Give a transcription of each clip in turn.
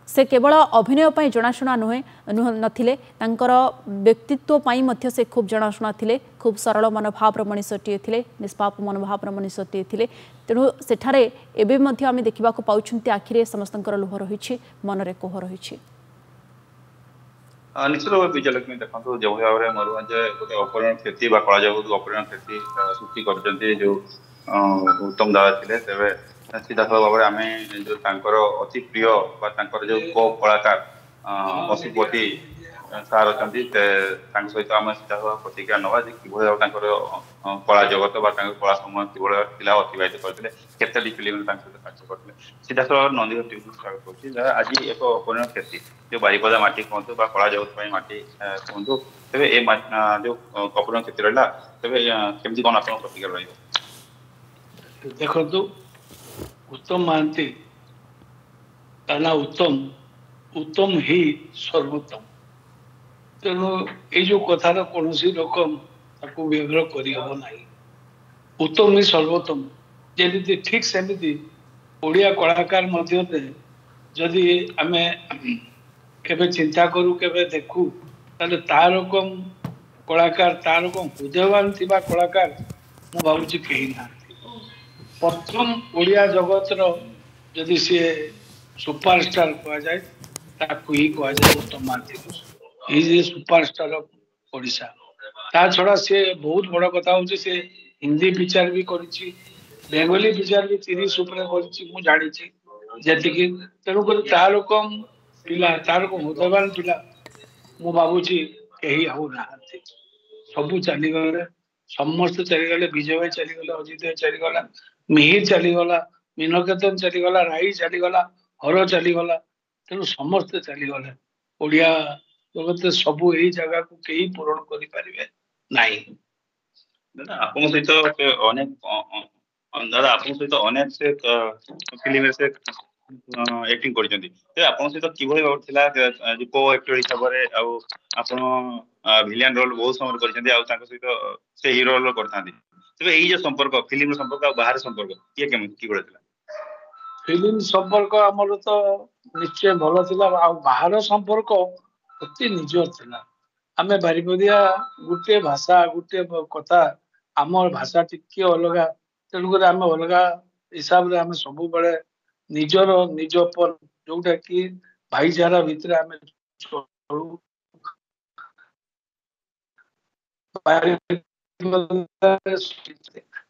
से केवल अभिनय पर जनाशुना नुहे नथिले तांकर व्यक्तित्व पाई मध्य से खूब जनाशुना थिले खूब सरल मनोभाव मनीषटीए थिले निष्पाप मनोभाव मनीषटीए थिले तेणु सेठारे एबे मध्य आमे देखिबा को पाउछन्ती आखिरे समस्तंकर लोह रहिछि मनरे कोह रहिछि निश्चित भाव विजयलक्ष्मी देखो जो भाव में मयूरभंज गोटे अपहरण क्षति कला जगत अपहरण क्षति सृष्टि कर जो उत्तम दादा थे तेरे सीधासल भाव में आम जो अति प्रिय जो को कलाकार पशुपति सार अच्छा सहित आम सीधासल प्रतिक्रिया नवा कि कला जगत कला समय कि अतिबाहित करते केतटी फिल्म सहित कार्य करते सीधासल नंदीघर टीवी स्वागत कर आज एक अपहरण क्षति जो बारिपदा माटी कहतु कला जगत माटी कहतु तेरे जो अपहरण क्षति रहा तेरे केमती कौन आप प्रतिक्रिया रही देखो उत्तम महांती ताना उत्तम उत्तम ही सर्वोत्तम तेणु ये जो कथार कौन लोक व्यवहार करना उत्तम ही सर्वोत्तम जमी ठीक सेमती ओडिया कलाकार मध्य जदि आमे केबे चिंता करू केबे देखू ताले तार कम कलाकार तार कम हृदयवान थिबा कलाकार मु भावुची कही ना प्रथम ओडिया जगत जदि सी सुपरस्टार कह जाए ताकू ही कह जाए Uttam Mohanty is a superstar of Odisha ता छड़ा से बहुत बड़ कथा होची से हिंदी पिक्चर भी करिछि बेंगली पिक्चर भी 30 ऊपर करिछि मु जानि छि जेति कि तेनु कर तार कम पिला तार को हृदयवान पिला मु भावुची कही आउ नाहंती सबू चली गले समस्त चली गले विजय भाई चली गले अजित भाई चली गला मिहिर चली गला मीनकेतन चली गला राई चली गला हर चली गला तेणु समस्ते चली गले ओडिया जगत सबू यही जगह को कई पूरण करि परिबे नाही दादा आपन सहित अनेक दादा आपन सहित अनेक से फिल्म से एक्टिंग करजंती ते आपन सहित किभଳି होथिला जो को एक्टर हिसाब रे आ आपन विलेन रोल बहुत समय करजंती आ ताको सहित से हीरो रोल करथांती तबे एई जो संपर्क फिल्म संपर्क आ बाहर संपर्क के केमन की गळथिला फिल्म संपर्क हमर तो निश्चय भलो थिला आ बाहर संपर्क अति निजर थिला आमे बारिपदिया गुटे भाषा गुटे कथा आम भाषा टिके अलगा तेणु कर आम अलगा हिसाब रे आमे सब बळे निजर निज पर जोटा कि भाईचारा भितर आमे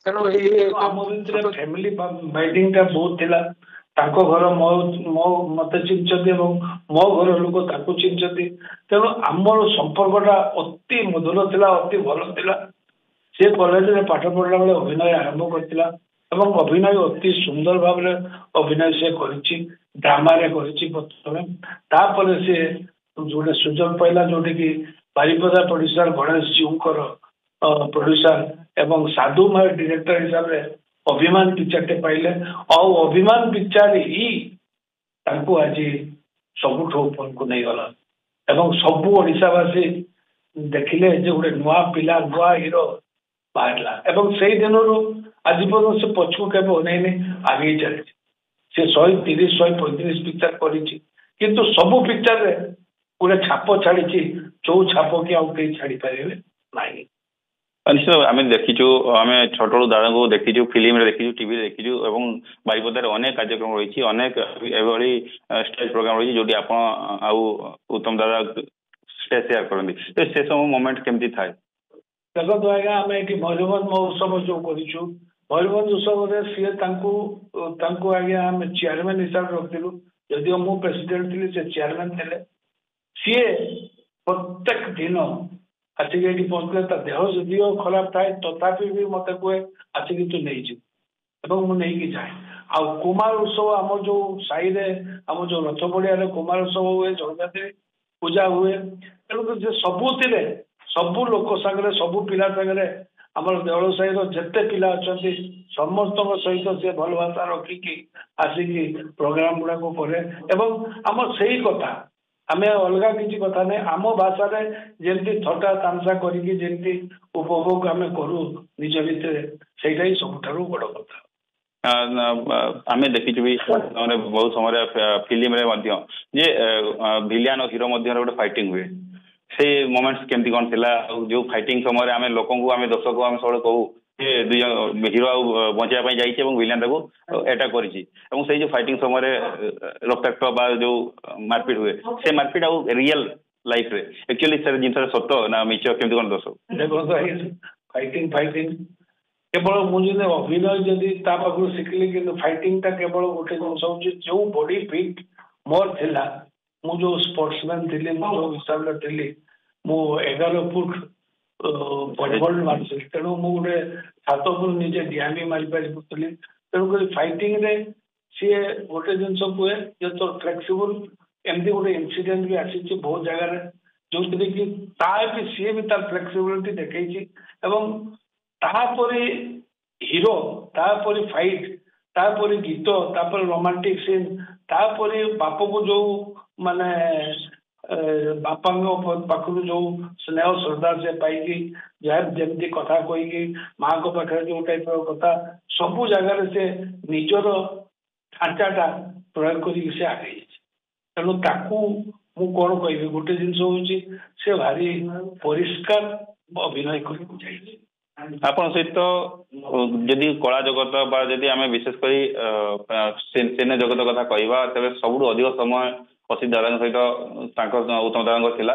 तेणु ये आम भितर फैमिली बाइंडिंग टा बहुत थिला ताको घर मो मते चिंचती मो घर लोक ताको चिंचती तेणु आमर संपर्कटा अति मधुर थिला अति भल थिला से कॉलेज रे पाठ पढ़ला बेले अभिनय आरंभ करथिला एवं अभिनय अति सुंदर भाव रे अभिनय से करिछि ड्रामा रे करिछि प्रथमे तापर से जोडे सुजोग पहिला जोडे कि बारिपदा प्रोड्यूसर गणेश जीकर प्रोड्यूसर एवं साधु माय डायरेक्टर हिसाब रे अभिमान पिक्चर टे पाइले और अभिमान पिक्चर ही तांको आज सबुठ ऊपर को नहीं गला एवं सबु ओडिशावासी देखिले जे गोटे नुआ पिला नुआ हीरो बाहरला एवं से दिन आज पर्यटन से पछू केबे ओनेने आगे चले से 130 135 पिक्चर करिछि किंतु सबु पिक्चर रे गोटे छाप छाड़ी चौ छाप कि आउ कहीं छाड़ी पारे नहीं निश्चित आम देखीचु आम छोट दादा को देखीचु फिल्म देखीचु टीवी देखीचु एवं बारिपदार अनेक कार्यक्रम रही अनेक एभली स्टेज प्रोग्राम रही जोटी आप उत्तम दादा स्टेज शेयर करती तो से सब मोमेंट केमती थाए देखो आज्ञा आम ये मयूरभंज महोत्सव जो करूँ मयूरभंज उत्सव सी आज्ञा आम चेयरमैन हिसाब से रखिलु जदि मु प्रेसिडेंट थी से चेयरमैन थे सी प्रत्येक दिन आसिक ये पहुंचले देह जदिव खराब थाए तथापि भी मत कहे आसिक तू नहीं मुझे जाए आ कुमार उत्सव आम जो साई आम जो रथ पड़िया कुमार उत्सव हुए जगन्नाथ पूजा हुए तेणु सबू थे सबू लोक सागर सबू पिला सागर आम देवल साई जिते पिला अच्छा समस्त सहित से भल भाषा रखिकी आसिकी प्रोग्राम गुड़ाक करे एवं आम से कथा आम अलग किसी कथा नहीं आम भाषा जमी थटा तामसा करके उपभोग आम करूँ निज भितर से सबुठ बड़ कथा आम देखी भी बहुत समय फिल्म जे भिलियन और हीरो मध्य गोटे फाइटिंग हुए से मोमेंट्स केमती कौन थिला जो फाइटिंग समय आम लोक आम दर्शक आम सब कहू दुई हीरो बचाई जाइए विलियन अटैक कर फाइटिंग समय रक्ताक्त जो मारपीट हुए से मारपीट आउ रियल लाइफ रे एक्चुअली सर जिन सत ना मिछ केमती कौन दर्शक देखो फाइटिंग फाइटिंग केवल मुझे अभिनय जदि पाखु शिखिली कि फाइटिंग टा केवल गोटे जिन हूँ जो बॉडी फिट मोर थिला मु जो स्पोर्ट्समैन थी जो हिसाब से थी मु 11 फुट वॉलीबॉल मार्च तेणु मु गोटे 7 फुट निजे डिआमी मारी पारी तेणुक फाइटिंग रे सी गोटे जिन हुए जो तो फ्लेक्सिबल एमती गोटे इनसीडेंट भी आसी बहुत जगह जो कि भी सी भी तार फ्लेक्सिबिलिटी देखी तापरी हीरो तापरी फाइट तापरी गीत तापर रोमांटिक सीन तापरी बाप को जो माने बापा पाखु जो स्नेह श्रद्धा से पाई जहाँ जमी कथा कहीकि माँ को पाखे जो टाइप कथा सबू जगार से निजर ढांचाटा प्रयोग कर आगे तेणु ताकू मु कौन कह गोटे जिन हूँ से भारी परिष्कार अभिनय कर आपण सहित जदि कला जगत बा जदि आम विशेषकर सिने जगत कथा कहवा तेज सबुठ अधिक समय प्रसिद्ध सहित उत्तम दादा